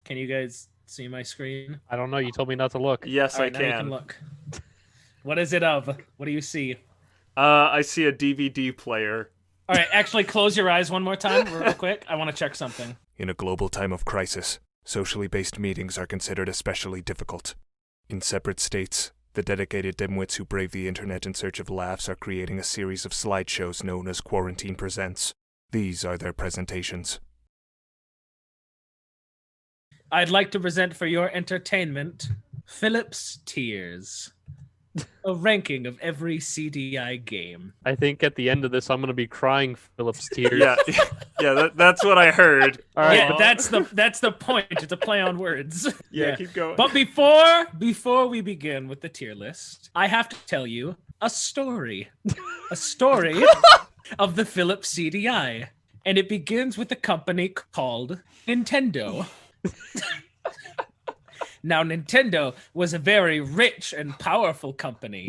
Can you guys see my screen? I don't know. You told me not to look. Yes, All right, I now you can can. look. What is it of? What do you see? I see a DVD player. All right, actually close your eyes one more time real quick. I want to check something. In a global time of crisis, socially based meetings are considered especially difficult. In separate states, the dedicated dimwits who brave the internet in search of laughs are creating a series of slideshows known as Quarantine Presents. These are their presentations. I'd like to present for your entertainment Philip's Tears, a ranking of every CDI game. I think at the end of this, I'm going to be crying Philip's tears. Yeah, that's what I heard. All right. Yeah, but that's the point. It's a play on words. Yeah, keep going. But before we begin with the tier list, I have to tell you a story. A story of the Philips CDI. And it begins with a company called Nintendo. Now, Nintendo was a very rich and powerful company.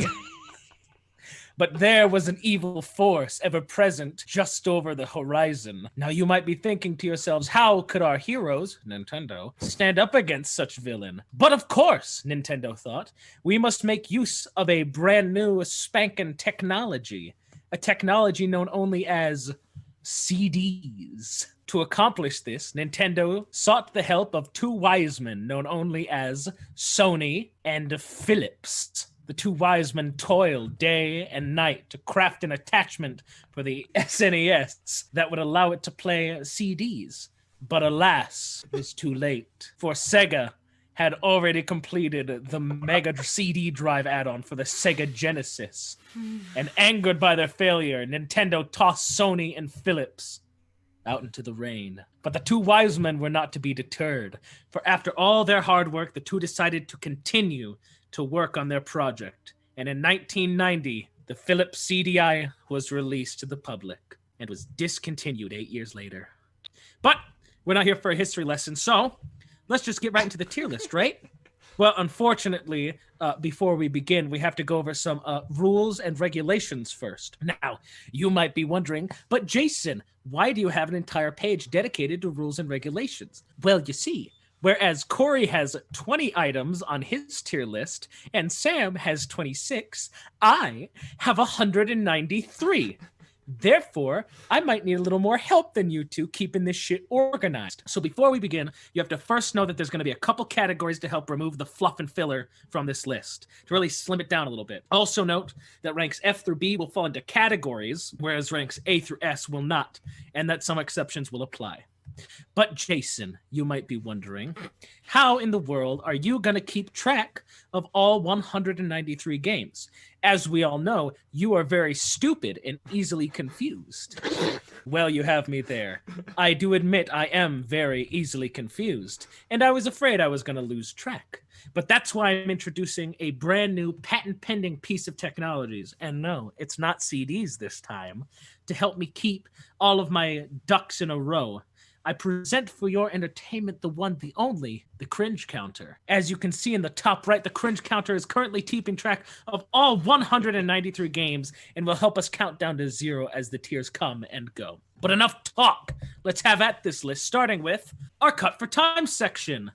But there was an evil force ever present just over the horizon. Now, you might be thinking to yourselves, how could our heroes, Nintendo, stand up against such villain? But of course, Nintendo thought, we must make use of a brand new spanking technology. A technology known only as CDs. To accomplish this, Nintendo sought the help of two wise men known only as Sony and Philips. The two wise men toiled day and night to craft an attachment for the SNES that would allow it to play CDs. But alas, it was too late, for Sega had already completed the Mega CD drive add-on for the Sega Genesis. And angered by their failure, Nintendo tossed Sony and Philips out into the rain. But the two wise men were not to be deterred, for after all their hard work, the two decided to continue to work on their project. And in 1990, the Philips CDI was released to the public and was discontinued 8 years later. But we're not here for a history lesson, so let's just get right into the tier list, right? Well, unfortunately, before we begin, we have to go over some rules and regulations first. Now, you might be wondering, but Jason, why do you have an entire page dedicated to rules and regulations? Well, you see, whereas Corey has 20 items on his tier list and Sam has 26, I have 193. Therefore, I might need a little more help than you two keeping this shit organized. So before we begin, you have to first know that there's going to be a couple categories to help remove the fluff and filler from this list, to really slim it down a little bit. Also note that ranks F through B will fall into categories, whereas ranks A through S will not, and that some exceptions will apply. But Jason, you might be wondering, how in the world are you going to keep track of all 193 games? As we all know, you are very stupid and easily confused. Well, you have me there. I do admit I am very easily confused, and I was afraid I was going to lose track. But that's why I'm introducing a brand new patent-pending piece of technologies. And no, it's not CDs this time, to help me keep all of my ducks in a row. I present for your entertainment the one, the only, the cringe counter. As you can see in the top right, the cringe counter is currently keeping track of all 193 games and will help us count down to 0 as the tiers come and go. But enough talk. Let's have at this list, starting with our Cut for Time section.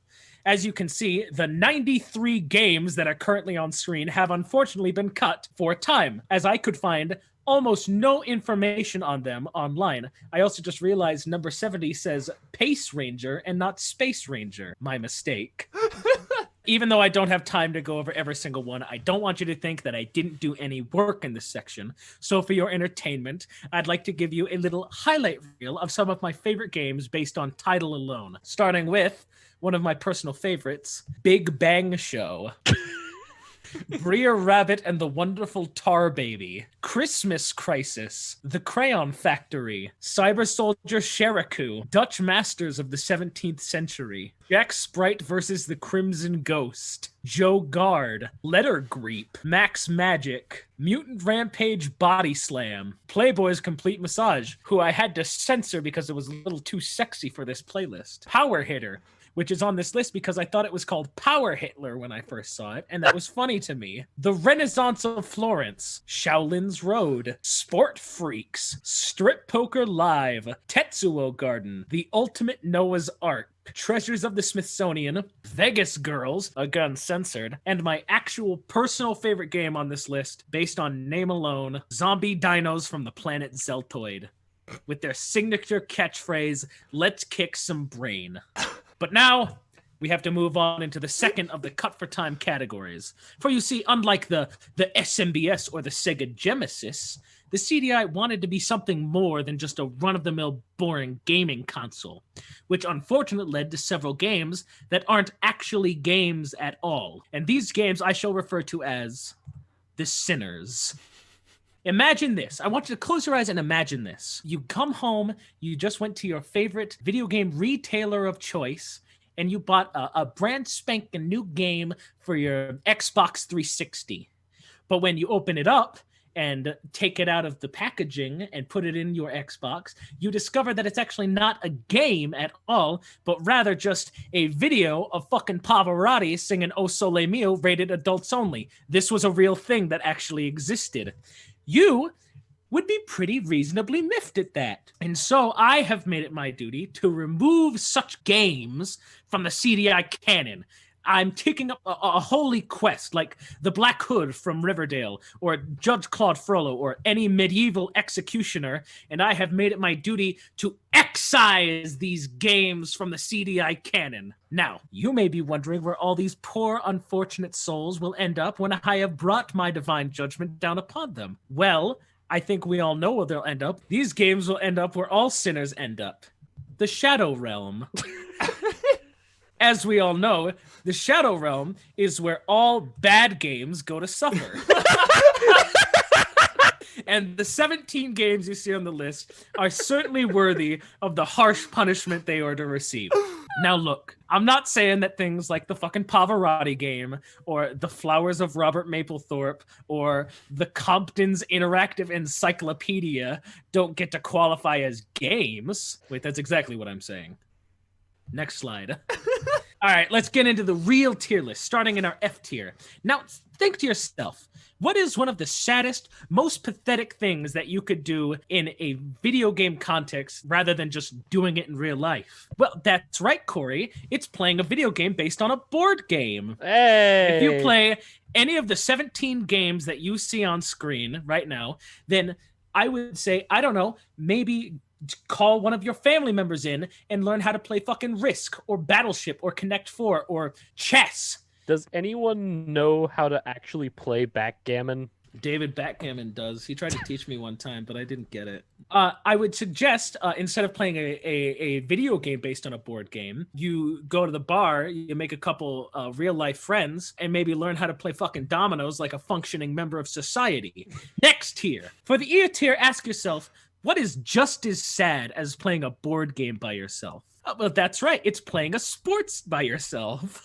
As you can see, the 93 games that are currently on screen have unfortunately been cut for time, as I could find almost no information on them online. I also just realized number 70 says Pace Ranger and not Space Ranger. My mistake. Even though I don't have time to go over every single one, I don't want you to think that I didn't do any work in this section. So for your entertainment, I'd like to give you a little highlight reel of some of my favorite games based on title alone. Starting with one of my personal favorites, Big Bang Show. Brer Rabbit and the Wonderful Tar Baby, Christmas Crisis, The Crayon Factory, Cyber Soldier Sheriku, Dutch Masters of the 17th Century, Jack Sprite versus the Crimson Ghost, Joe Guard, Letter Greep, Max Magic, Mutant Rampage Body Slam, Playboy's Complete Massage, who I had to censor because it was a little too sexy for this playlist, Power Hitter, which is on this list because I thought it was called Power Hitler when I first saw it, and that was funny to me. The Renaissance of Florence, Shaolin's Road, Sport Freaks, Strip Poker Live, Tetsuo Garden, The Ultimate Noah's Ark, Treasures of the Smithsonian, Vegas Girls, again censored, and my actual personal favorite game on this list, based on name alone, Zombie Dinos from the planet Zeltoid, with their signature catchphrase, "Let's kick some brain." But now, we have to move on into the second of the Cut for Time categories. For you see, unlike the SMBS or the Sega Genesis, the CDI wanted to be something more than just a run-of-the-mill boring gaming console, which unfortunately led to several games that aren't actually games at all. And these games I shall refer to as the sinners. Imagine this. I want you to close your eyes and imagine this. You come home, you just went to your favorite video game retailer of choice, and you bought a brand spanking new game for your Xbox 360. But when you open it up and take it out of the packaging and put it in your Xbox, you discover that it's actually not a game at all, but rather just a video of fucking Pavarotti singing O Sole Mio rated adults only. This was a real thing that actually existed. You would be pretty reasonably miffed at that. And so I have made it my duty to remove such games from the CDI canon. I'm taking up a holy quest like the Black Hood from Riverdale or Judge Claude Frollo or any medieval executioner, and I have made it my duty to excise these games from the CDI canon. Now, you may be wondering where all these poor, unfortunate souls will end up when I have brought my divine judgment down upon them. Well, I think we all know where they'll end up. These games will end up where all sinners end up. The Shadow Realm. As we all know, the Shadow Realm is where all bad games go to suffer. And the 17 games you see on the list are certainly worthy of the harsh punishment they are to receive. Now look, I'm not saying that things like the fucking Pavarotti game or the Flowers of Robert Mapplethorpe or the Compton's Interactive Encyclopedia don't get to qualify as games. Wait, that's exactly what I'm saying. Next slide. All right, let's get into the real tier list, starting in our F tier. Now, think to yourself, what is one of the saddest, most pathetic things that you could do in a video game context rather than just doing it in real life? Well, that's right, Corey. It's playing a video game based on a board game. Hey! If you play any of the 17 games that you see on screen right now, then I would say, I don't know, maybe call one of your family members in and learn how to play fucking Risk or Battleship or Connect 4 or chess. Does anyone know how to actually play backgammon? David Backgammon does. He tried to teach me one time, but I didn't get it. I would suggest, instead of playing a video game based on a board game, you go to the bar, you make a couple real-life friends, and maybe learn how to play fucking dominoes like a functioning member of society. Next tier. For the ear tier, ask yourself, what is just as sad as playing a board game by yourself? Oh, well, that's right. It's playing a sports by yourself.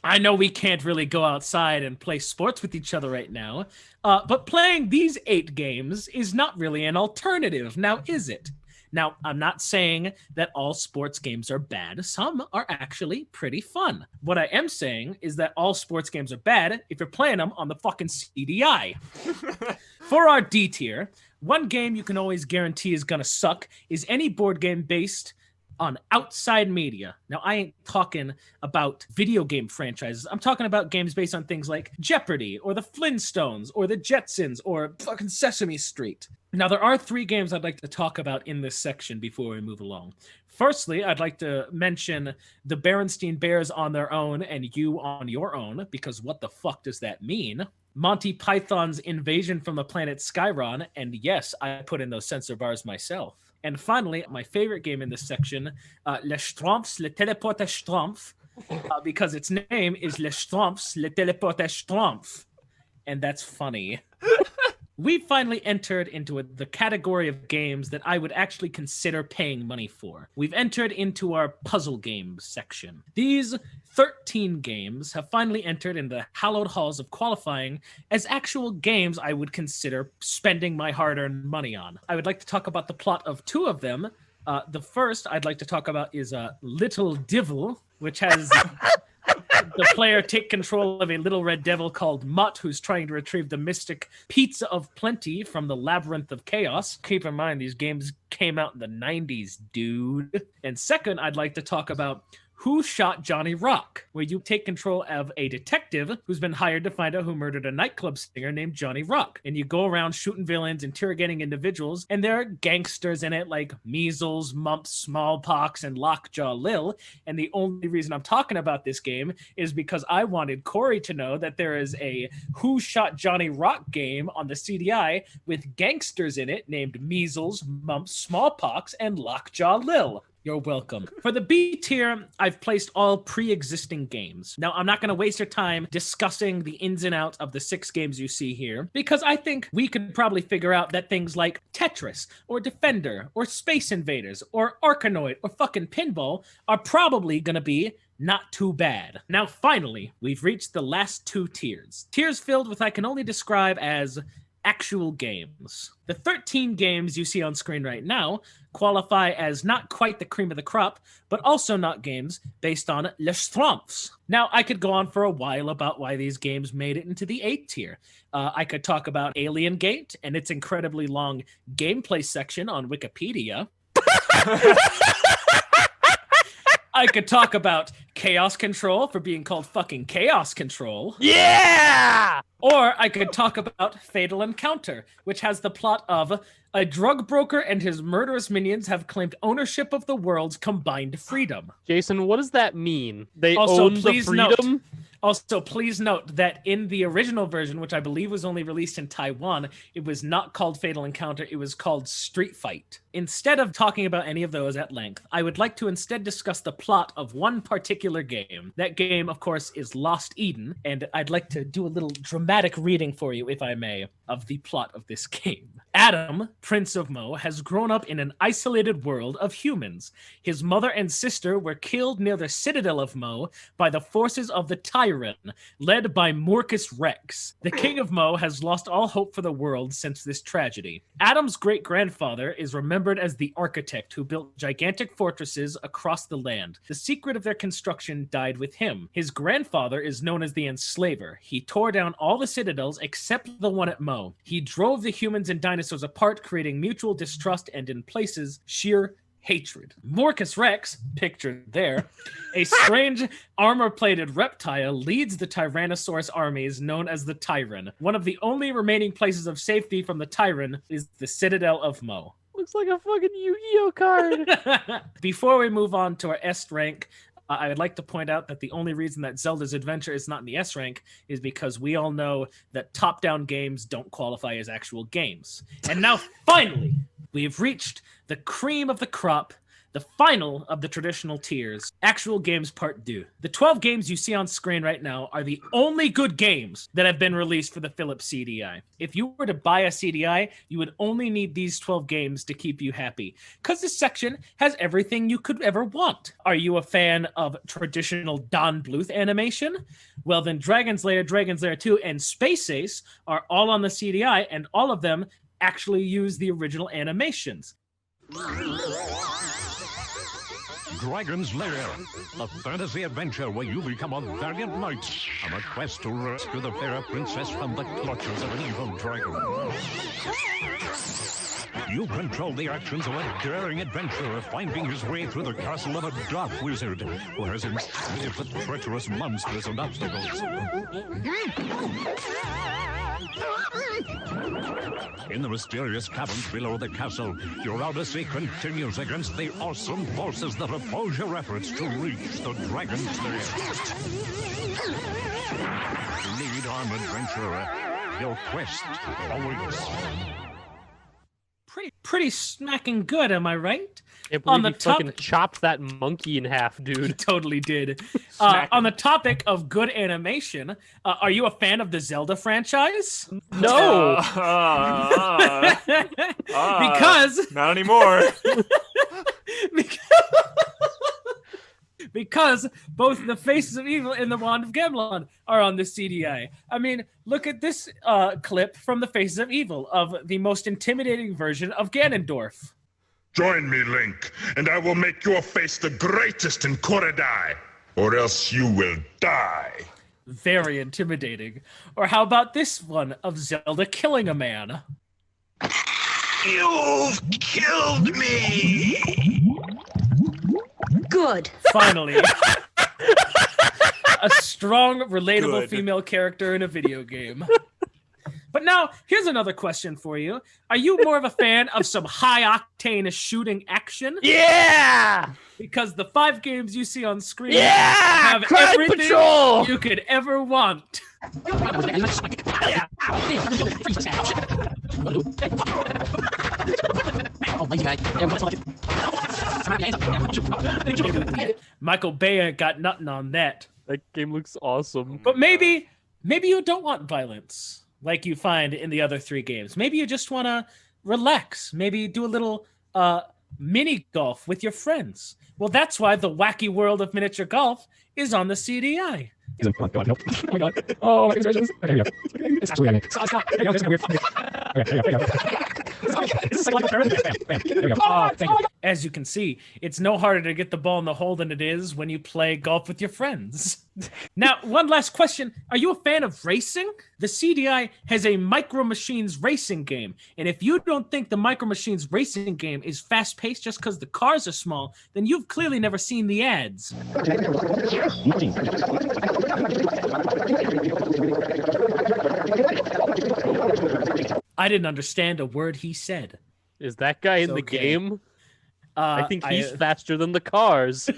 I know we can't really go outside and play sports with each other right now, but playing these 8 games is not really an alternative, now is it? Now, I'm not saying that all sports games are bad. Some are actually pretty fun. What I am saying is that all sports games are bad if you're playing them on the fucking CDI. For our D tier, one game you can always guarantee is gonna suck is any board game based on outside media. Now, I ain't talking about video game franchises. I'm talking about games based on things like Jeopardy or the Flintstones or the Jetsons or fucking Sesame Street. Now, there are 3 games I'd like to talk about in this section before we move along. Firstly, I'd like to mention the Berenstein Bears on their own and you on your own, because what the fuck does that mean? Monty Python's Invasion from the Planet Skyron, and yes, I put in those censor bars myself. And finally, my favorite game in this section, Les Schtroumpfs, Le Téléporte Schtroumpf, because its name is Les Schtroumpfs, Le Téléporte Schtroumpf. And that's funny. We finally entered into the category of games that I would actually consider paying money for. We've entered into our puzzle games section. These 13 games have finally entered in the hallowed halls of qualifying as actual games I would consider spending my hard-earned money on. I would like to talk about the plot of 2 of them. The first I'd like to talk about is Little Divil, which has The player take control of a little red devil called Mutt, who's trying to retrieve the mystic Pizza of Plenty from the Labyrinth of Chaos. Keep in mind, these games came out in the 90s, dude. And second, I'd like to talk about Who Shot Johnny Rock, where you take control of a detective who's been hired to find out who murdered a nightclub singer named Johnny Rock. And you go around shooting villains, interrogating individuals, and there are gangsters in it like measles, mumps, smallpox, and Lockjaw Lil. And the only reason I'm talking about this game is because I wanted Corey to know that there is a Who Shot Johnny Rock game on the CDI with gangsters in it named measles, mumps, smallpox, and Lockjaw Lil. You're welcome. For the B tier, I've placed all pre-existing games. Now, I'm not going to waste your time discussing the ins and outs of the 6 games you see here, because I think we could probably figure out that things like Tetris, or Defender, or Space Invaders, or Arkanoid, or fucking Pinball are probably going to be not too bad. Now, finally, we've reached the last 2 tiers. Tiers filled with I can only describe as actual games. The 13 games you see on screen right now qualify as not quite the cream of the crop, but also not games based on Les Schtroumpfs. Now, I could go on for a while about why these games made it into the 8 tier. I could talk about Alien Gate and its incredibly long gameplay section on Wikipedia. I could talk about Chaos Control for being called fucking Chaos Control. Yeah! Or I could talk about Fatal Encounter, which has the plot of a drug broker and his murderous minions have claimed ownership of the world's combined freedom. Jason, what does that mean? They Also, own the please freedom? Also, please note that in the original version, which I believe was only released in Taiwan, it was not called Fatal Encounter, it was called Street Fight. Instead of talking about any of those at length, I would like to instead discuss the plot of one particular game. That game, of course, is Lost Eden, and I'd like to do a little dramatic reading for you, if I may, of the plot of this game. Adam, Prince of Mo, has grown up in an isolated world of humans. His mother and sister were killed near the citadel of Mo by the forces of the Tyrant, led by Morcus Rex. The king of Mo has lost all hope for the world since this tragedy. Adam's great-grandfather is remembered as the architect who built gigantic fortresses across the land. The secret of their construction died with him. His grandfather is known as the Enslaver. He tore down all the citadels except the one at Mo. He drove the humans and dinosaurs apart, creating mutual distrust and, in places, sheer hatred. Morcus Rex, pictured there, a strange armor-plated reptile, leads the Tyrannosaurus armies known as the Tyran. One of the only remaining places of safety from the Tyran is the Citadel of Mo. Looks like a fucking Yu-Gi-Oh card. Before we move on to our S rank, I would like to point out that the only reason that Zelda's Adventure is not in the S rank is because we all know that top-down games don't qualify as actual games. And now, finally, we have reached the cream of the crop, the final of the traditional tiers, Actual Games Part 2. The 12 games you see on screen right now are the only good games that have been released for the Philips CDI. If you were to buy a CDI, you would only need these 12 games to keep you happy, because this section has everything you could ever want. Are you a fan of traditional Don Bluth animation? Well, then Dragon's Lair, Dragon's Lair 2, and Space Ace are all on the CDI, and all of them actually use the original animations. Dragon's Lair, a fantasy adventure where you become a valiant knight on a quest to rescue the fair princess from the clutches of an evil dragon. You control the actions of a daring adventurer finding his way through the castle of a dark wizard who has enslaved with treacherous monsters and obstacles. In the mysterious caverns below the castle, your odyssey continues against the awesome forces that oppose your efforts to reach the Dragon's Lair. Lead on, adventurer. Your quest awaits. Pretty smacking good, am I right? Can't On believe the he top- fucking chopped that monkey in half, He dude. totally did. On the topic of good animation, are you a fan of the Zelda franchise? No! Because Not anymore. because both the Faces of Evil and the Wand of Gamelon are on the CDI. I mean, look at this clip from the Faces of Evil of the most intimidating version of Ganondorf. Join me, Link, and I will make your face the greatest in Korodai. or else you will die. Very intimidating. Or how about this one of Zelda killing a man? You've killed me! Good. Finally. A strong, relatable Good. female character in a video game. But now, here's another question for you. Are you more of a fan of some high-octane shooting action? Yeah! Because the 5 games you see on screen Yeah! have Crime everything Patrol! you could ever want. Michael Bay got nothing on that. That game looks awesome. But maybe you don't want violence like you find in the other 3 games. Maybe you just want to relax. Maybe do a little mini golf with your friends. Well, that's why the wacky world of miniature golf is on the CDI. Oh my god, help. Oh my god. Oh, my goodness. Okay, here we go. It's actually, I mean, stop. There you go, this is weird. Okay, there you go. This is like a parent. Bam, bam. There we go. Oh, thank you. As you can see, it's no harder to get the ball in the hole than it is when you play golf with your friends. Now, one last question. Are you a fan of racing? The CDI has a Micro Machines racing game. And if you don't think the Micro Machines racing game is fast-paced just because the cars are small, then you've clearly never seen the ads. I didn't understand a word he said. Is that guy in the okay. game? I Uh, think he's faster than the cars.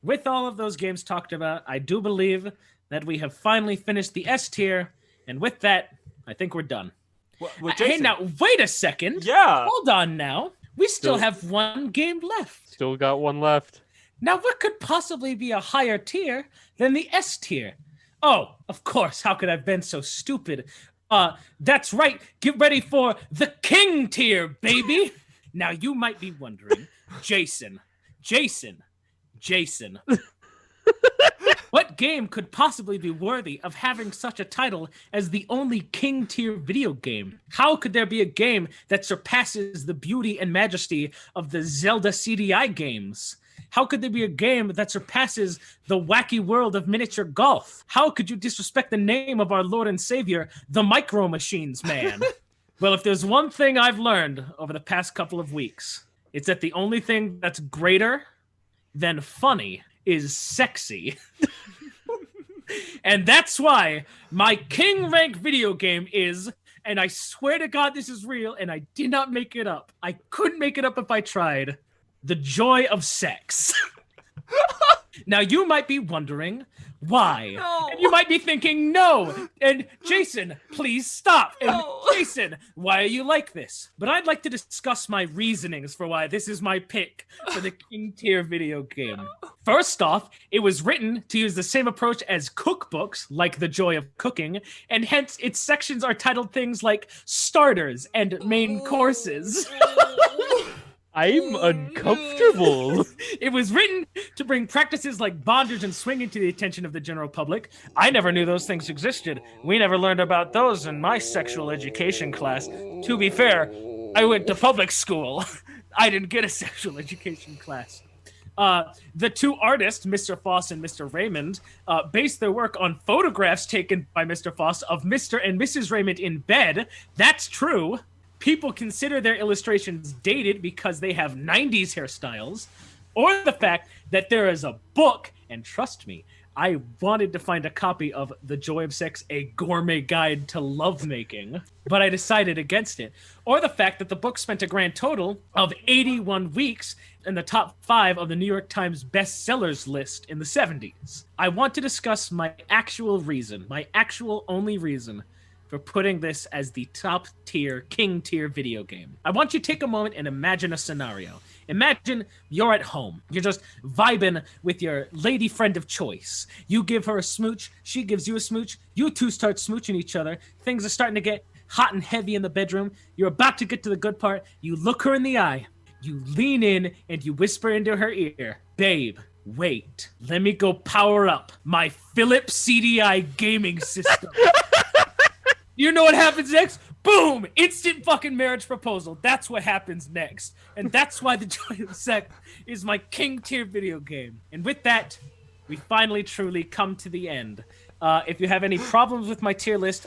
With all of those games talked about, I do believe that we have finally finished the S tier, and with that, I think we're done. Hey, Jason. now, wait a second. Yeah. Hold on now. We still Still- have 1 game left. Still got one left. Now, what could possibly be a higher tier than the S tier? Oh, of course, how could I have been so stupid? That's right, get ready for the King tier, baby! Now, you might be wondering, Jason, what game could possibly be worthy of having such a title as the only King tier video game? How could there be a game that surpasses the beauty and majesty of the Zelda CDI games? How could there be a game that surpasses the wacky world of miniature golf? How could you disrespect the name of our Lord and Savior, the Micro Machines man? Well, if there's one thing I've learned over the past couple of weeks, it's that the only thing that's greater than funny is sexy. And that's why my King rank video game is, and I swear to God this is real, and I did not make it up. I couldn't make it up if I tried. The joy of sex. Now, you might be wondering why. No. And you might be thinking, no. And Jason, please stop. And No. Jason, why are you like this? But I'd like to discuss my reasonings for why this is my pick for the King tier video game. First off, it was written to use the same approach as cookbooks, like The Joy of Cooking, and hence its sections are titled things like starters and main courses. I'm uncomfortable. It was written to bring practices like bondage and swinging to the attention of the general public. I never knew those things existed. We never learned about those in my sexual education class. To be fair, I went to public school. I didn't get a sexual education class. The 2 artists, Mr. Foss and Mr. Raymond, based their work on photographs taken by Mr. Foss of Mr. and Mrs. Raymond in bed. That's true. People consider their illustrations dated because they have 90s hairstyles, or the fact that there is a book, and trust me, I wanted to find a copy of The Joy of Sex, a gourmet guide to lovemaking, but I decided against it. Or the fact that the book spent a grand total of 81 weeks in the top 5 of the New York Times bestsellers list in the 70s. I want to discuss my actual reason, my actual only reason for putting this as the top tier, King tier video game. I want you to take a moment and imagine a scenario. Imagine you're at home. You're just vibing with your lady friend of choice. You give her a smooch, she gives you a smooch, you two start smooching each other. Things are starting to get hot and heavy in the bedroom. You're about to get to the good part. You look her in the eye. You lean in and you whisper into her ear, "Babe, wait. Let me go power up my Philips CDI gaming system." You know what happens next? boom, instant fucking marriage proposal. That's what happens next. And that's why the Joy of Sex is my king tier video game. And with that, we finally truly come to the end. If you have any problems with my tier list,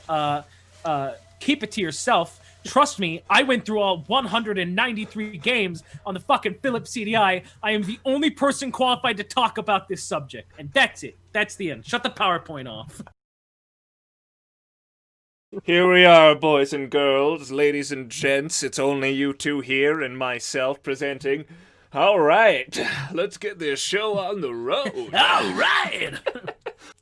keep it to yourself. Trust me, I went through all 193 games on the fucking Philips CDI. I am the only person qualified to talk about this subject. And that's it. That's the end. Shut the PowerPoint off. Here we are, boys and girls, ladies and gents. It's only you two here and myself presenting. All right, let's get this show on the road. All right.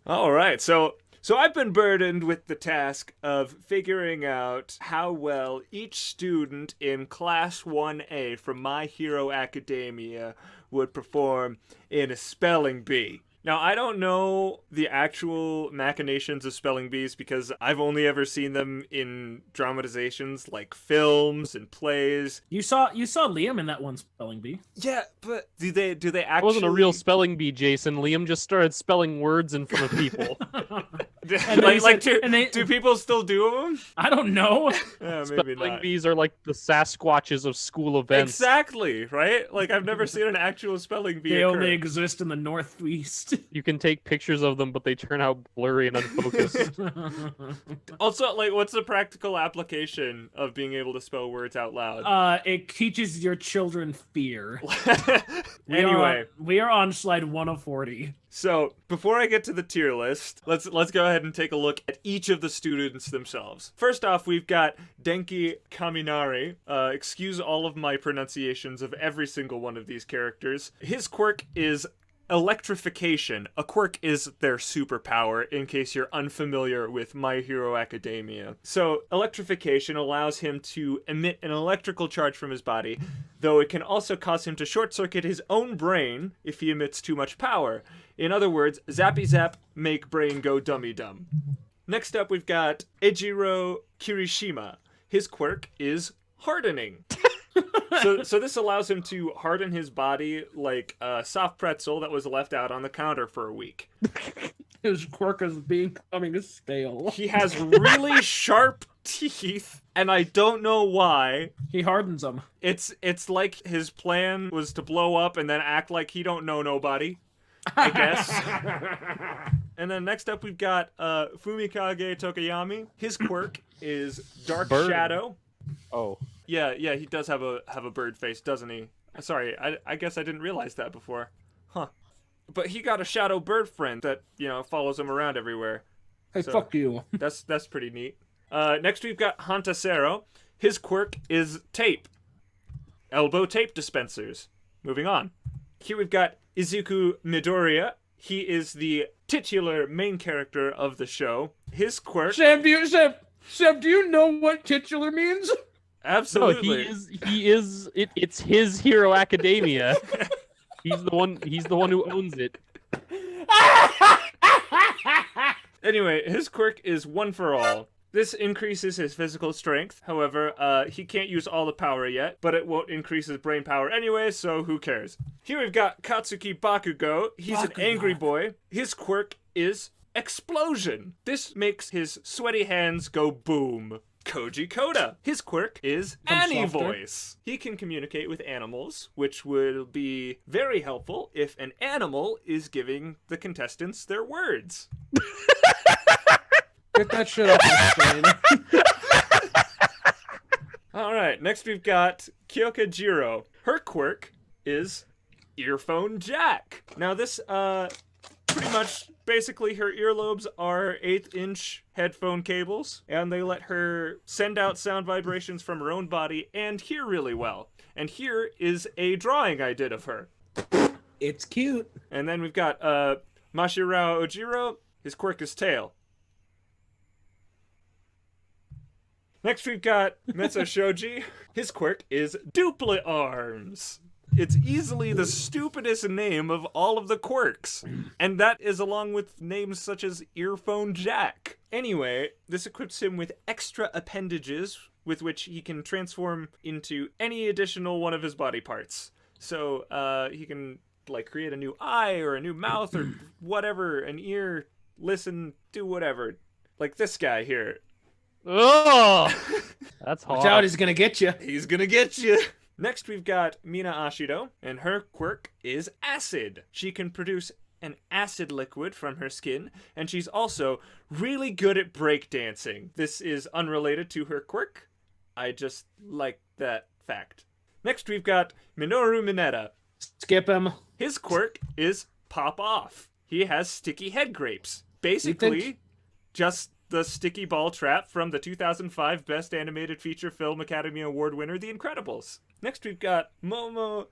All right, so I've been burdened with the task of figuring out how well each student in Class 1A from My Hero Academia would perform in a spelling bee. Now, I don't know the actual machinations of spelling bees because I've only ever seen them in dramatizations like films and plays. You saw Liam in that one spelling bee. Yeah, but do they actually... It wasn't a real spelling bee, Jason. Liam just started spelling words in front of people. Do people still do them? I don't know. Yeah, maybe Spelling not. bees are like the Sasquatches of school events. Exactly, right? Like, I've never seen an actual spelling bee They occur. only exist in the Northeast. You can take pictures of them, but they turn out blurry and unfocused. Also, like, what's the practical application of being able to spell words out loud? It teaches your children fear. Anyway, we are on slide 140. so before I get to the tier list, let's go ahead and take a look at each of the students themselves. First off, we've got Denki Kaminari. Excuse all of my pronunciations of every single one of these characters. His quirk is electrification. A quirk is their superpower, in case you're unfamiliar with My Hero Academia. So, electrification allows him to emit an electrical charge from his body, though it can also cause him to short-circuit his own brain if he emits too much power. In other words, zappy zap, make brain go dummy dumb. Next up, we've got Ejiro Kirishima. His quirk is hardening. So this allows him to harden his body like a soft pretzel that was left out on the counter for a week. His quirk is becoming stale. He has really sharp teeth, and I don't know why. He hardens them. It's like his plan was to blow up and then act like he don't know nobody, I guess. And then next up we've got Fumikage Tokoyami. His quirk is Dark Bird. Shadow. Oh. Yeah, he does have a bird face, doesn't he? Sorry, I guess I didn't realize that before. Huh. But he got a shadow bird friend that, follows him around everywhere. Hey, So- fuck you. That's pretty neat. Next we've got Hantasero. His quirk is tape. Elbow tape dispensers. Moving on. Here we've got Izuku Midoriya. He is the titular main character of the show. His quirk... Sam, do you know what titular means? No, Absolutely. he is it's his Hero Academia. He's the one who owns it. Anyway, his quirk is one for all. This increases his physical strength. However, he can't use all the power yet, but it won't increase his brain power anyway, so who cares? Here we've got Katsuki Bakugo. He's an angry boy. His quirk is explosion. This makes his sweaty hands go boom. Koji Koda. His quirk is Annie voice. He can communicate with animals, which will be very helpful if an animal is giving the contestants their words. Get that shit off my screen. All right, next we've got Kyoka Jiro. Her quirk is Earphone Jack. Now this, pretty much, basically her earlobes are 1/8-inch headphone cables, and they let her send out sound vibrations from her own body and hear really well. And here is a drawing I did of her. It's cute. And then we've got, Mashirao Ojiro. His quirk is tail. Next we've got Metsu Shoji. His quirk is duplet arms. It's easily the stupidest name of all of the quirks. And that is along with names such as Earphone Jack. Anyway, this equips him with extra appendages with which he can transform into any additional one of his body parts. So he can create a new eye or a new mouth or whatever, an ear, listen, do whatever. Like this guy here. Oh, that's hard. Watch out, he's gonna get you. He's gonna get you. Next, we've got Mina Ashido, and her quirk is acid. She can produce an acid liquid from her skin, and she's also really good at breakdancing. This is unrelated to her quirk. I just like that fact. Next, we've got Minoru Mineta. Skip him. His quirk is pop off. He has sticky head grapes. Basically, just the sticky ball trap from the 2005 Best Animated Feature Film Academy Award winner, The Incredibles. Next, we've got Momo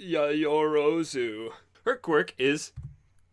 Yorozu. Her quirk is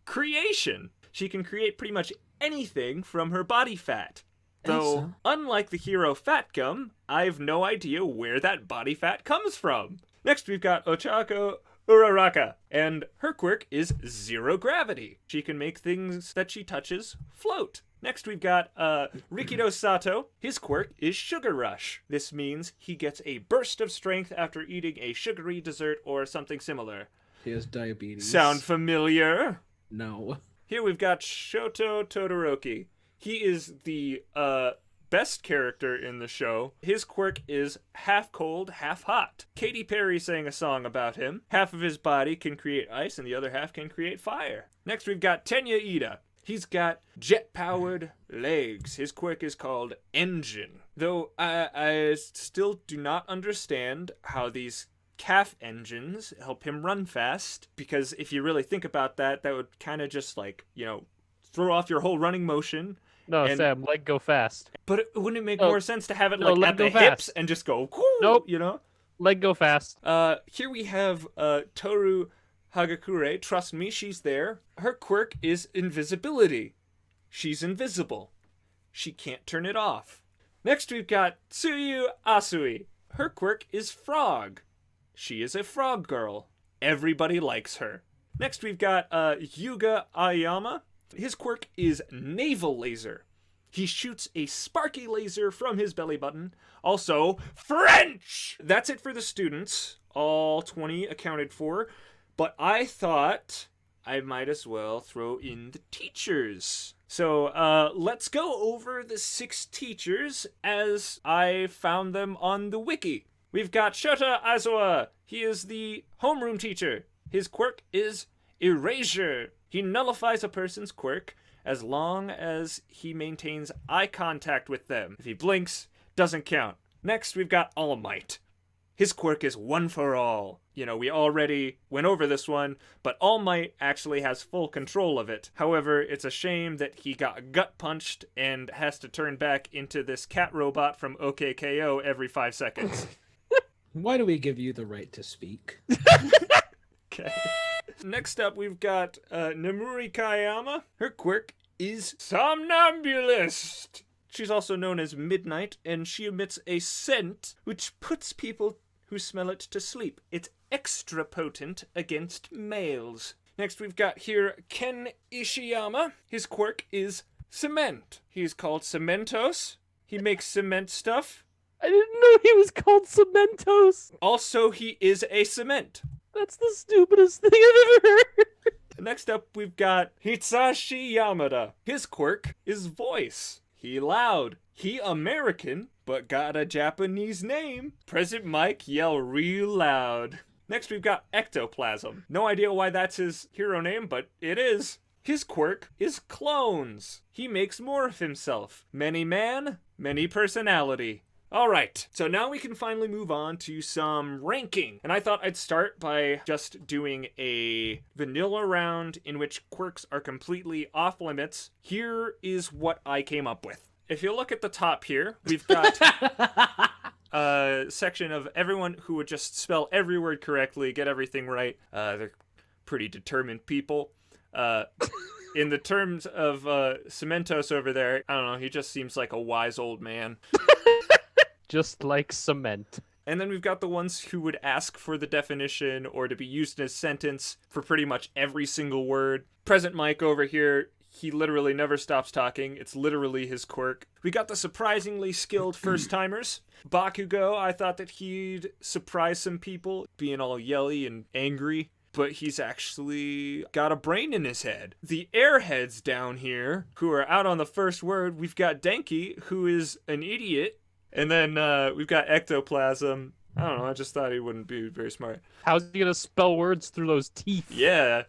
creation. She can create pretty much anything from her body fat. Though, unlike the hero Fat Gum, I've no idea where that body fat comes from. Next, we've got Ochako Uraraka, and her quirk is zero gravity. She can make things that she touches float. Next, we've got Rikido Sato. His quirk is Sugar Rush. This means he gets a burst of strength after eating a sugary dessert or something similar. He has diabetes. Sound familiar? No. Here we've got Shoto Todoroki. He is the best character in the show. His quirk is half cold, half hot. Katy Perry sang a song about him. Half of his body can create ice and the other half can create fire. Next, we've got Tenya Ida. He's got jet-powered legs. His quirk is called Engine. Though I still do not understand how these calf engines help him run fast, because if you really think about that, that would kind of just throw off your whole running motion. No, Sam, leg go fast. But wouldn't it make more sense to have it leg at the go hips fast. and just go, Nope. Leg go fast. Here we have Toru Hagakure. Trust me, she's there. Her quirk is invisibility. She's invisible. She can't turn it off. Next, we've got Tsuyu Asui. Her quirk is frog. She is a frog girl. Everybody likes her. Next, we've got Yuga Aoyama. His quirk is navel laser. He shoots a sparky laser from his belly button. Also, French! That's it for the students. All 20 accounted for. But I thought I might as well throw in the teachers. So let's go over the 6 teachers as I found them on the wiki. We've got Shota Aizawa. He is the homeroom teacher. His quirk is erasure. He nullifies a person's quirk as long as he maintains eye contact with them. If he blinks, doesn't count. Next, we've got All Might. His quirk is one for all. We already went over this one, but All Might actually has full control of it. However, it's a shame that he got gut punched and has to turn back into this cat robot from OKKO every 5 seconds. Why do we give you the right to speak? Okay. Next up, we've got Nemuri Kayama. Her quirk is Somnambulist. She's also known as Midnight, and she emits a scent which puts people who smell it to sleep. It's extra potent against males. Next, we've got here Ken Ishiyama. His quirk is Cement. He's called Cementos. He makes cement stuff. I didn't know he was called Cementos. Also, he is a cement. That's the stupidest thing I've ever heard. Next up, we've got Hitsashi Yamada. His quirk is voice. He loud. He American, but got a Japanese name. President Mike yell real loud. Next, we've got Ectoplasm. No idea why that's his hero name, but it is. His quirk is clones. He makes more of himself. Many man, many personality. Alright, so now we can finally move on to some ranking. And I thought I'd start by just doing a vanilla round in which quirks are completely off limits. Here is what I came up with. If you look at the top here, we've got a section of everyone who would just spell every word correctly, get everything right. They're pretty determined people. In the terms of Cementos over there, I don't know, he just seems like a wise old man. Just like cement. And then we've got the ones who would ask for the definition or to be used in a sentence for pretty much every single word. Present Mike over here, he literally never stops talking. It's literally his quirk. We got the surprisingly skilled first-timers. Bakugo, I thought that he'd surprise some people, being all yelly and angry. but he's actually got a brain in his head. The airheads down here, who are out on the first word, we've got Denki, who is an idiot. And then we've got Ectoplasm. I don't know, I just thought he wouldn't be very smart. How's he gonna spell words through those teeth? Yeah.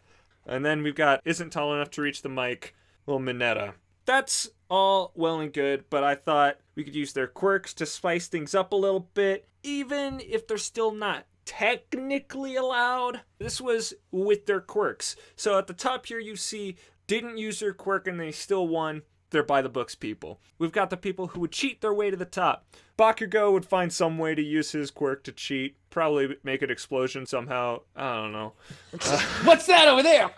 And then we've got isn't tall enough to reach the mic, little Minetta. That's all well and good, but I thought we could use their quirks to spice things up a little bit, even if they're still not technically allowed. This was with their quirks. So at the top here you see didn't use their quirk and they still won. They're by the books people. We've got the people who would cheat their way to the top. Bakugo would find some way to use his quirk to cheat. Probably make an explosion somehow. I don't know. What's that over there?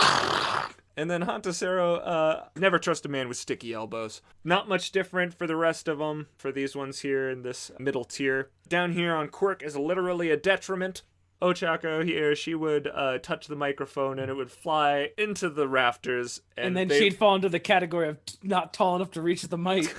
And then Hantasero, never trust a man with sticky elbows. Not much different for the rest of them, for these ones here in this middle tier. Down here on quirk is literally a detriment. Ochako here, she would touch the microphone and it would fly into the rafters. And then she'd fall into the category of not tall enough to reach the mic.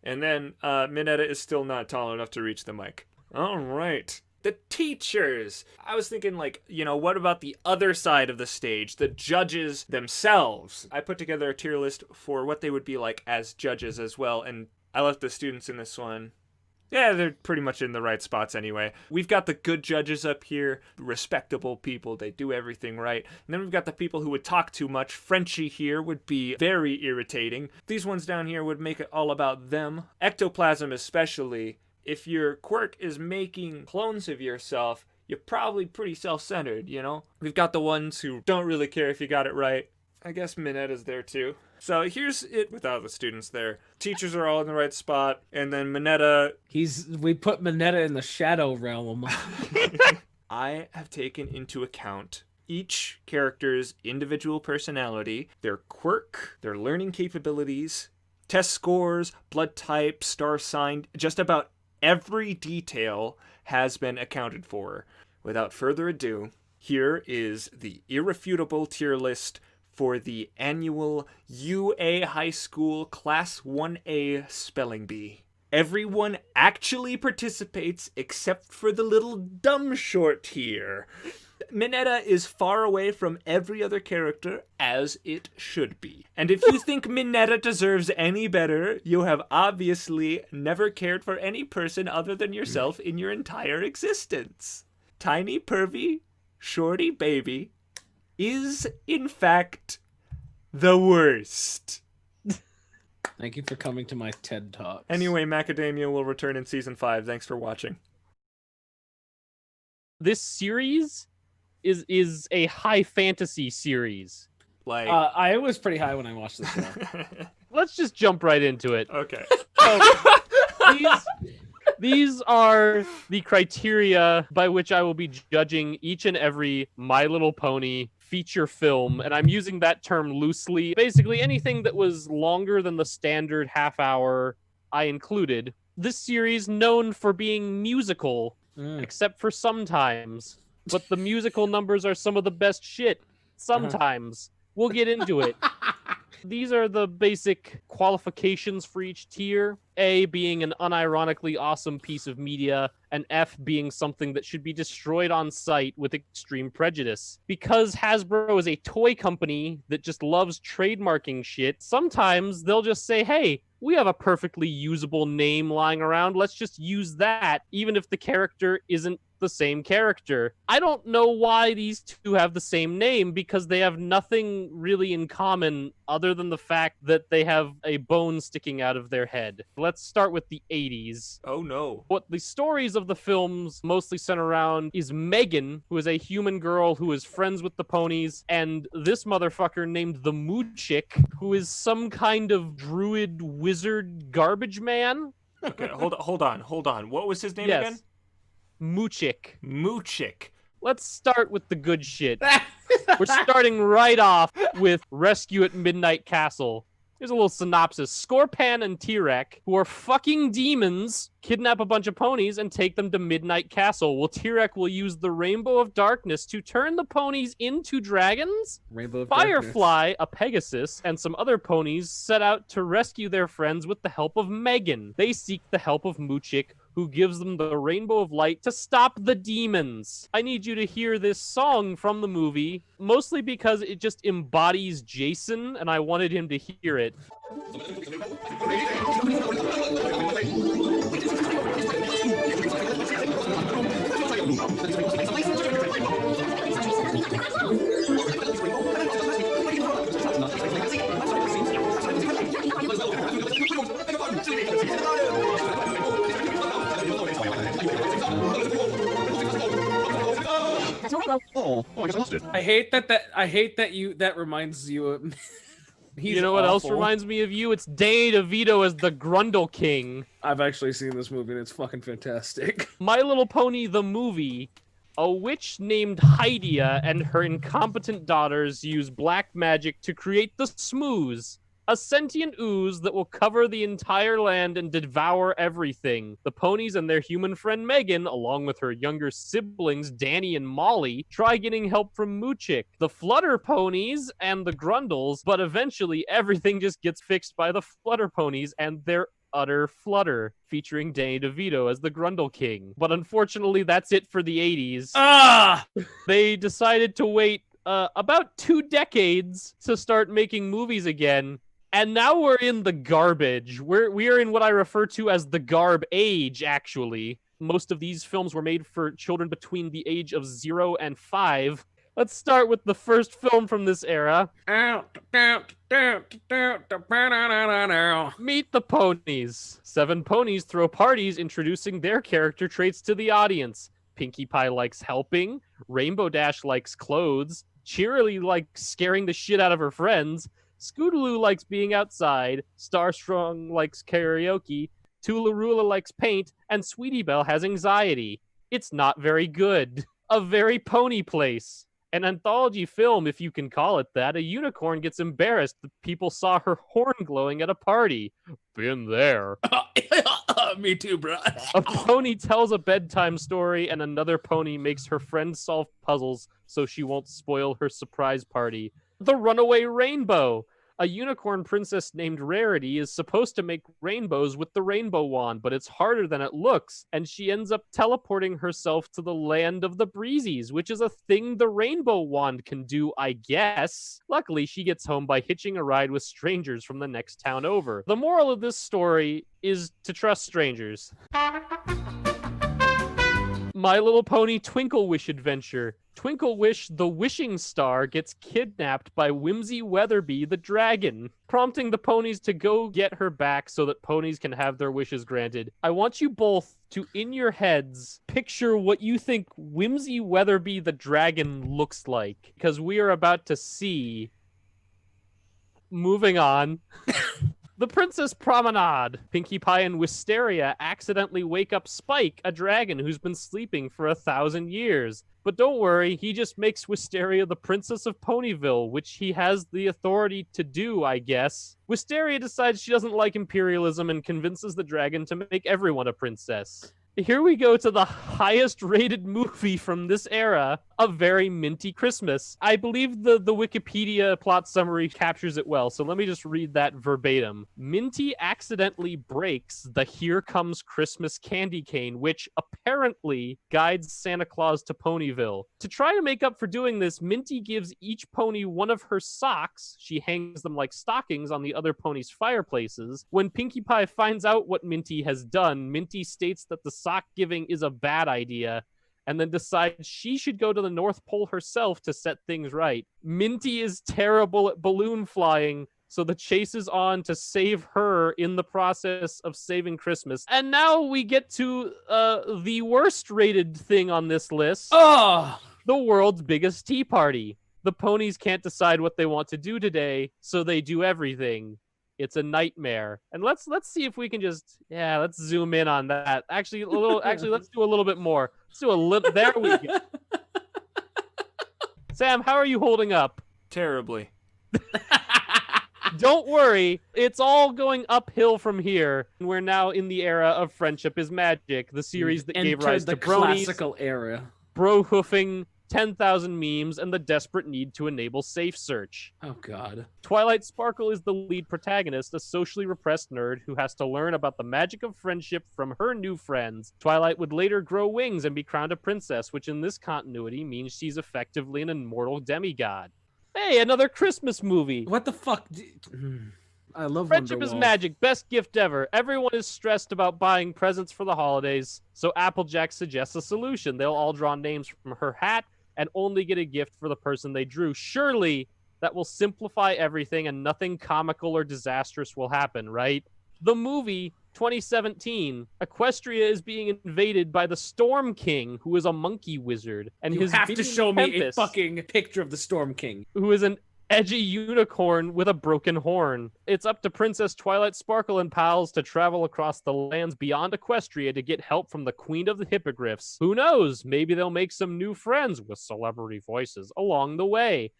And then Minetta is still not tall enough to reach the mic. All right. The teachers. I was thinking, like, you know, what about the other side of the stage? The judges themselves. I put together a tier list for what they would be like as judges as well. And I left the students in this one. Yeah, they're pretty much in the right spots anyway. We've got the good judges up here, respectable people, they do everything right. And then we've got the people who would talk too much. Frenchie here would be very irritating. These ones down here would make it all about them. Ectoplasm especially. If your quirk is making clones of yourself, you're probably pretty self-centered, you know? We've got the ones who don't really care if you got it right. I guess Minetta's there too. So here's it without the students there. Teachers are all in the right spot, and then Minetta. We put Minetta in the shadow realm. I have taken into account each character's individual personality, their quirk, their learning capabilities, test scores, blood type, star sign, just about every detail has been accounted for. Without further ado, here is the irrefutable tier list for the annual UA High School Class 1A Spelling Bee. Everyone actually participates except for the little dumb short here. Minetta is far away from every other character, as it should be. And if you think Minetta deserves any better, you have obviously never cared for any person other than yourself in your entire existence. Tiny Pervy, Shorty Baby, is, in fact, the worst. Thank you for coming to my TED Talks. Anyway, Macadamia will return in Season 5. Thanks for watching. This series is a high fantasy series. Like, I was pretty high when I watched this show. Let's just jump right into it. okay. These are the criteria by which I will be judging each and every My Little Pony feature film, and I'm using that term loosely. Basically, anything that was longer than the standard half hour, I included. This series, known for being musical, except for sometimes, but the musical numbers are some of the best shit. Sometimes. We'll get into it. These are the basic qualifications for each tier. A being an unironically awesome piece of media, and F being something that should be destroyed on sight with extreme prejudice. Because Hasbro is a toy company that just loves trademarking shit, sometimes they'll just say, hey, we have a perfectly usable name lying around, let's just use that, even if the character isn't the same character. I don't know why these two have the same name, because they have nothing really in common other than the fact that they have a bone sticking out of their head. Let's start with the 80s. Oh no. What the stories of the films mostly center around is Megan, who is a human girl who is friends with the ponies, and this motherfucker named the Moochik, who is some kind of druid wizard garbage man. Okay, hold on. What was his name again? Moochik. Moochik. Let's start with the good shit. We're starting right off with Rescue at Midnight Castle. Here's a little synopsis. Scorpan and T-Rex, who are fucking demons, kidnap a bunch of ponies and take them to Midnight Castle. Well, T-Rex will use the Rainbow of Darkness to turn the ponies into dragons. Rainbow of Firefly, a Pegasus, and some other ponies set out to rescue their friends with the help of Megan. They seek the help of Moochik, who gives them the rainbow of light to stop the demons. I need you to hear this song from the movie, mostly because it just embodies Jason, and I wanted him to hear it. Oh, I guess I lost it. I hate that reminds you of You know what else reminds me of you? It's Danny DeVito as the Grundle King. I've actually seen this movie and it's fucking fantastic. My Little Pony, the movie. A witch named Hydia and her incompetent daughters use black magic to create the Smooze, a sentient ooze that will cover the entire land and devour everything. The ponies and their human friend Megan, along with her younger siblings Danny and Molly, try getting help from Moochik, the Flutter ponies, and the Grundles, but eventually everything just gets fixed by the Flutter ponies and their utter flutter, featuring Danny DeVito as the Grundle King. But unfortunately, that's it for the 80s. They decided to wait about 2 decades to start making movies again. And now we're in the garbage. We are in what I refer to as the Garb Age, actually. Most of these films were made for children between the age of 0 and 5. Let's start with the first film from this era. Meet the Ponies. 7 ponies throw parties introducing their character traits to the audience. Pinkie Pie likes helping. Rainbow Dash likes clothes. Cheerilee likes scaring the shit out of her friends. Scootaloo likes being outside. Starstrong likes karaoke. Tularula likes paint. And Sweetie Belle has anxiety. It's not very good. A very pony place. An anthology film, if you can call it that. A unicorn gets embarrassed that people saw her horn glowing at a party. Been there. Me too, bro. A pony tells a bedtime story, and another pony makes her friends solve puzzles so she won't spoil her surprise party. The Runaway Rainbow. A unicorn princess named Rarity is supposed to make rainbows with the rainbow wand, but it's harder than it looks, and she ends up teleporting herself to the land of the Breezies, which is a thing the rainbow wand can do, I guess. Luckily, she gets home by hitching a ride with strangers from the next town over. The moral of this story is to trust strangers. My Little Pony Twinkle Wish Adventure. Twinkle Wish, the wishing star, gets kidnapped by Whimsy Weatherby the dragon, prompting the ponies to go get her back so that ponies can have their wishes granted. I want you both to, in your heads, picture what you think Whimsy Weatherby the dragon looks like, because we are about to see... Moving on. The Princess Promenade. Pinkie Pie and Wisteria accidentally wake up Spike, a dragon who's been sleeping for 1,000 years. But don't worry, he just makes Wisteria the Princess of Ponyville, which he has the authority to do, I guess. Wisteria decides she doesn't like imperialism and convinces the dragon to make everyone a princess. Here we go to the highest rated movie from this era, A Very Minty Christmas. I believe the Wikipedia plot summary captures it well, so let me just read that verbatim. Minty accidentally breaks the Here Comes Christmas candy cane, which apparently guides Santa Claus to Ponyville. To try to make up for doing this, Minty gives each pony one of her socks. She hangs them like stockings on the other ponies' fireplaces. When Pinkie Pie finds out what Minty has done, Minty states that the sock giving is a bad idea, and then decides she should go to the North Pole herself to set things right. Minty is terrible at balloon flying, so the chase is on to save her in the process of saving Christmas. And now we get to the worst rated thing on this list. Oh! The World's Biggest Tea Party. The ponies can't decide what they want to do today, so they do everything. It's a nightmare. And let's see if we can just let's zoom in on that. Let's do a little bit more. Let's do a little there we go. Sam, how are you holding up? Terribly. Don't worry, it's all going uphill from here. We're now in the era of Friendship is Magic, the series that gave rise to the bronies, classical era. bro hoofing, 10,000 memes, and the desperate need to enable safe search. Oh God. Twilight Sparkle is the lead protagonist, a socially repressed nerd who has to learn about the magic of friendship from her new friends. Twilight would later grow wings and be crowned a princess, which in this continuity means she's effectively an immortal demigod. Hey, another Christmas movie! What the fuck? I love Friendship is Wonderwall. magic, best gift ever. Everyone is stressed about buying presents for the holidays, so Applejack suggests a solution. They'll all draw names from her hat and only get a gift for the person they drew. Surely that will simplify everything and nothing comical or disastrous will happen, right? The movie 2017, Equestria is being invaded by the Storm King, who is a monkey wizard, and You his have to minion show me a Tempest, fucking picture of the Storm King. who is an edgy unicorn with a broken horn. It's up to Princess Twilight Sparkle and pals to travel across the lands beyond Equestria to get help from the Queen of the Hippogriffs. Who knows? Maybe they'll make some new friends with celebrity voices along the way.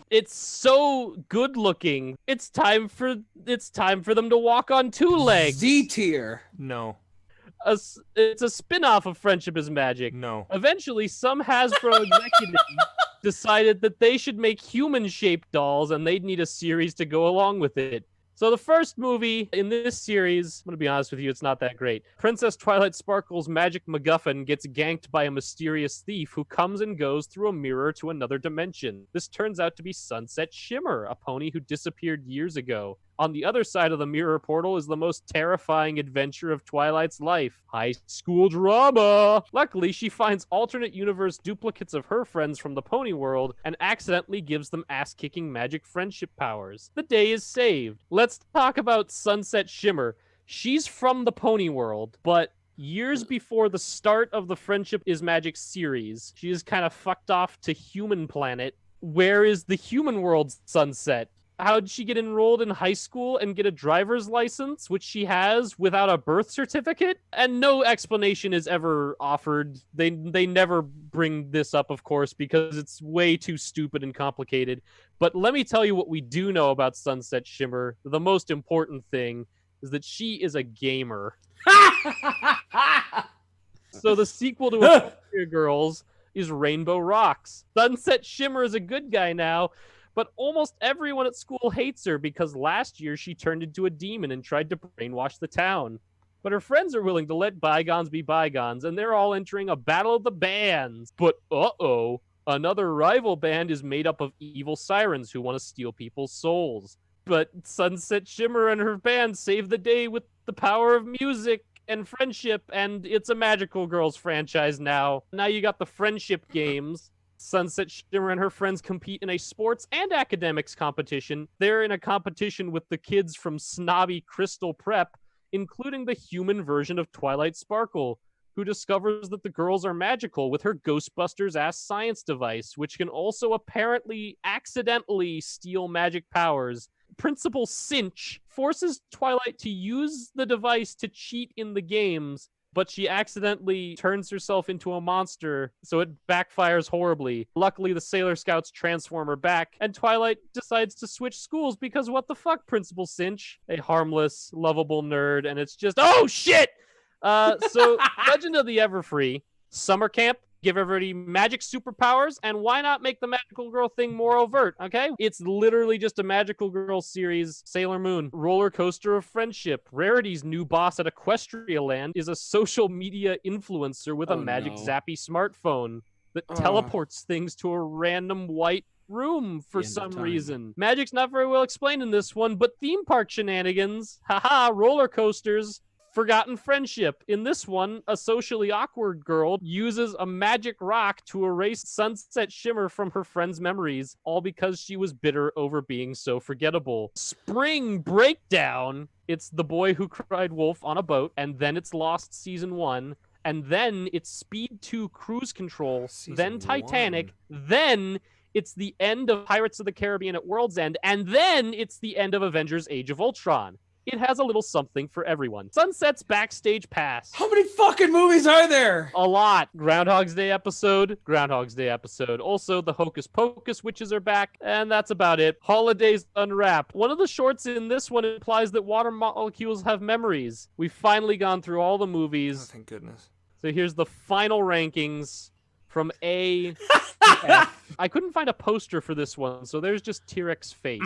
It's so good looking. It's time for them to walk on two legs. Z tier. No. It's a spin-off of Friendship is Magic. No. Eventually, some Hasbro executives decided that they should make human-shaped dolls, and they'd need a series to go along with it. So the first movie in this series, I'm going to be honest with you, it's not that great. Princess Twilight Sparkle's magic MacGuffin gets ganked by a mysterious thief who comes and goes through a mirror to another dimension. This turns out to be Sunset Shimmer, a pony who disappeared years ago. On the other side of the mirror portal is the most terrifying adventure of Twilight's life, high school drama. Luckily, she finds alternate universe duplicates of her friends from the pony world and accidentally gives them ass-kicking magic friendship powers. The day is saved. Let's talk about Sunset Shimmer. She's from the pony world, but years before the start of the Friendship is Magic series, she is kind of fucked off to Human Planet. Where is the human world Sunset? How'd she get enrolled in high school and get a driver's license, which she has without a birth certificate? And no explanation is ever offered. They never bring this up, of course, because it's way too stupid and complicated. But let me tell you what we do know about Sunset Shimmer. The most important thing is that she is a gamer. So the sequel to Equestria Girls is Rainbow Rocks. Sunset Shimmer is a good guy now, but almost everyone at school hates her because last year she turned into a demon and tried to brainwash the town. But her friends are willing to let bygones be bygones, and they're all entering a battle of the bands. But uh-oh, another rival band is made up of evil sirens who want to steal people's souls. But Sunset Shimmer and her band save the day with the power of music and friendship, and it's a Magical Girls franchise now. Now you got the friendship games. Sunset Shimmer and her friends compete in a sports and academics competition. They're in a competition with the kids from snobby Crystal Prep, including the human version of Twilight Sparkle, who discovers that the girls are magical with her Ghostbusters-ass science device, which can also apparently accidentally steal magic powers. Principal Cinch forces Twilight to use the device to cheat in the games, but she accidentally turns herself into a monster, so it backfires horribly. Luckily, the Sailor Scouts transform her back, and Twilight decides to switch schools because what the fuck, Principal Cinch? A harmless, lovable nerd, and it's just, oh shit! So, Legend of the Everfree, summer camp, give everybody magic superpowers, and why not make the Magical Girl thing more overt, okay? It's literally just a Magical Girl series. Sailor Moon, Roller Coaster of Friendship. Rarity's new boss at Equestria Land is a social media influencer with a Magic Zappy smartphone. that teleports things to a random white room for The end of some time. reason. Magic's not very well explained in this one, but theme park shenanigans. Haha, roller coasters. Forgotten friendship. In this one, a socially awkward girl uses a magic rock to erase Sunset Shimmer from her friend's memories, all because she was bitter over being so forgettable. Spring Breakdown. It's The Boy Who Cried Wolf on a boat, and then it's Lost Season 1, and then it's Speed 2 Cruise Control, then Titanic, then it's the end of Pirates of the Caribbean at World's End, and then it's the end of Avengers Age of Ultron. It has a little something for everyone. Sunset's Backstage Pass. How many fucking movies are there? A lot. Groundhog's Day episode. Also, the Hocus Pocus witches are back, and that's about it. Holidays Unwrapped. One of the shorts in this one implies that water molecules have memories. We've finally gone through all the Oh, movies. thank goodness. So here's the final rankings from A to F. I couldn't find a poster for this one, so there's just T-Rex face,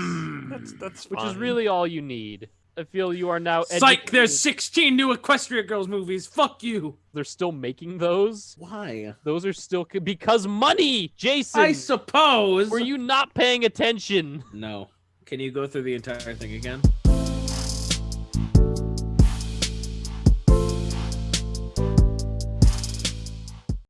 That's which is fine. really all you need. I feel you are now Psych, educated. there's 16 new Equestria Girls movies. Fuck you. They're still making those. Why? Those are still because money, Jason. I suppose. Were you not paying attention? No. Can you go through the entire thing again?